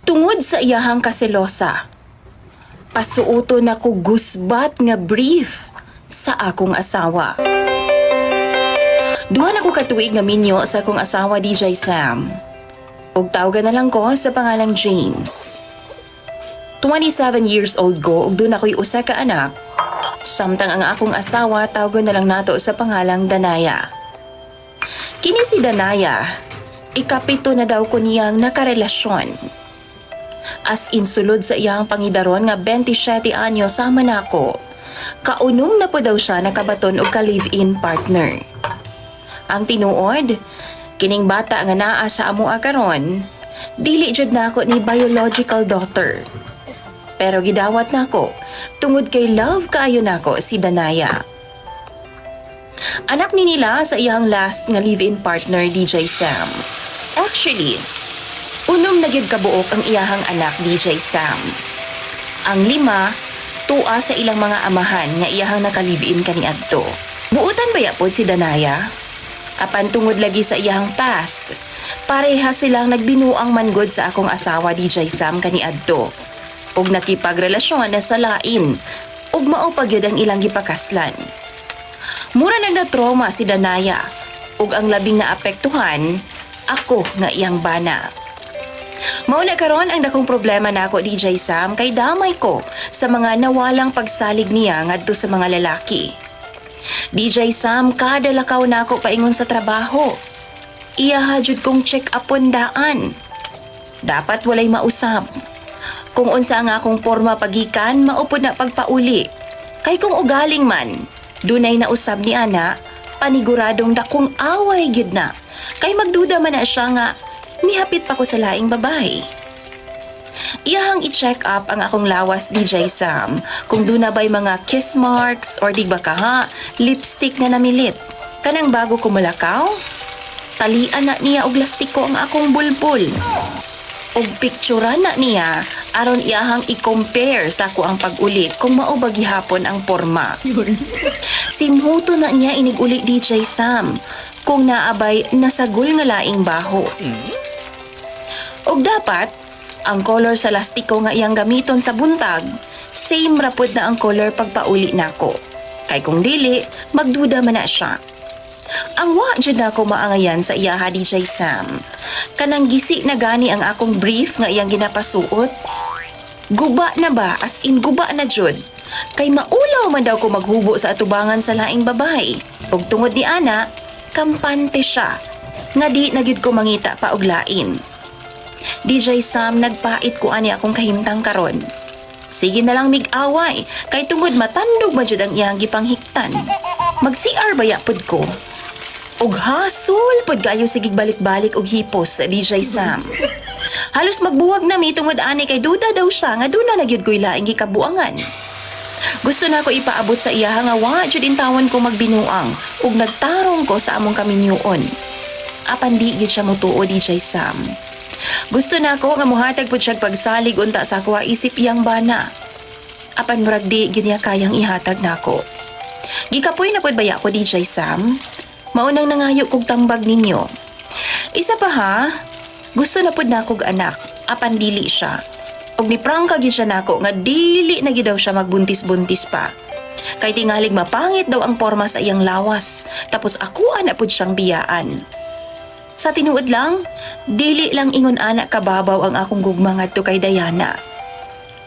Tungod sa iyahang kaselosa, pasuuto na ko gusbat nga brief sa akong asawa. Duha na ko katuig nga minyo sa akong asawa DJ Sam. Ug tawgan na lang ko sa pangalang James. 27 years old ko ug doon ako'y usa ka anak. Samtang ang akong asawa tawgan na lang nato sa pangalang Danaya. Kini si Danaya, ikapito na daw ko niyang nakarelasyon. As in sulod sa iyang pangidaron nga 27 anyo sama nako, kaunong na po daw siya nakabaton og ka-live-in partner. Ang tinuod, kining bata nga naa sa amoa karon, dili jud nako ni biological daughter. Pero gidawat nako tungod kay love kaayo nako si Danaya. Anak ni nila sa iyang last nga live-in partner DJ Sam. Actually, unom na gyud kabuok ang iyahang anak DJ Sam. Ang 5, tua sa ilang mga amahan nga iyahang naka-live-in kaniadto. Buutan ba yapod si Danaya? Apan tungod lagi sa iyahang past, pareha silang nagbinuang manggod sa akong asawa DJ Sam kaniadto. Ug nakipagrelasyon na sa lain, ug mao pa gyud ang ilang gipakaslan. Mura nagna-trauma si Danaya, ug ang labing naapektuhan, ako nga iyang bana. Mao na karon ang dakong problema nako DJ Sam kay damay ko sa mga nawalang pagsalig niya ngadto sa mga lalaki. DJ Sam, kada lakaw nako paingon sa trabaho. Iya hajud kong check upon daan. Dapat walay mausab. Kung unsa ang akong porma pagikan, maupod na pagpauli. Kay kung ugaling man, dunay nausab ni ana, paniguradong dakong away gyud na. Kay magduda man na siya nga, mihapit pa ko sa laing babae. Iyahang i-check up ang akong lawas DJ Sam kung doon na ba'y mga kiss marks or di ba kaha, lipstick na namilit. Kanang bago ko malakaw, talian na niya og lastiko ang akong bulbul. Og picturean na niya aron iyahang i-compare sa ako ang pag-uli kung mao ba gihapon ang porma. Simhuto na niya inig-uli DJ Sam kung naabay nasagol nga laing baho. Og dapat ang color sa lastiko nga iyang gamiton sa buntag, same rapod na ang color pagpauli nako. Kay kung dili, magduda man na siya. Ang wa jud nako maangayan sa iyaha DJ Sam. Kanang gisi na gani ang akong brief nga iyang ginapasuot. Guba na ba? As in guba na jud. Kay maulaw man daw ko maghubo sa atubangan sa laing babae. Ug tungod ni ana, kampante siya. Nga di na gyud ko mangita pa og lain. DJ Sam, nagpait ko ani akong kahimtang karon. Sige na lang mig-away, kay tungod matandog man jud ang iyang gipanghiktan. Mag-CR ba yapod ko? Og hasol pod kayo sigig balik-balik og hipos sa DJ Sam. Halos magbuwag na mi tungod ani kay duda daw siya nga duna na gyud ko'y laing gikabuangan. Gusto na ko ipaabot sa iya nga wa jud intawon ko magbinuang ug nagtarong ko sa among kaminyuon. Apan di gyud siya motuo DJ Sam. Gusto na ko nga muhatag pud siya pagsalig unta sa ako isip iyang bana. Apan murag di gyud niya kayang ihatag nako. Gikapoy na pud baya ko DJ Sam. Maunang nangayo kog tambag ninyo. Isa pa ha, gusto na pud nakog anak, apan dili siya. Og ni prangka gyud siya nako nga dili na gyud daw siya magbuntis-buntis pa. Kay tingalig mapangit daw ang porma sa iyang lawas, tapos ako ana pud siyang biyaan. Sa tinuod lang, dili lang ingon anak kababaw ang akong gugma ngadto kay Diana.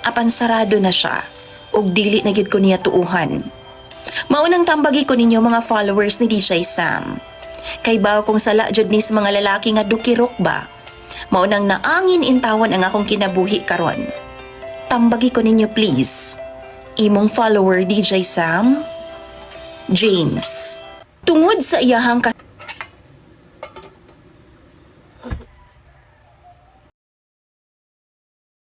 Apan sarado na siya, ug dili na gyud ko niya tuuhan. Maunang tambagi ko ninyo mga followers ni DJ Sam. Kay baw kung sala jud ni sa mga lalaki nga dukirok ba. Maunang naangin intawan ang akong kinabuhi karon. Tambagi ko ninyo please. Imong follower DJ Sam, James. Tungod sa iyahang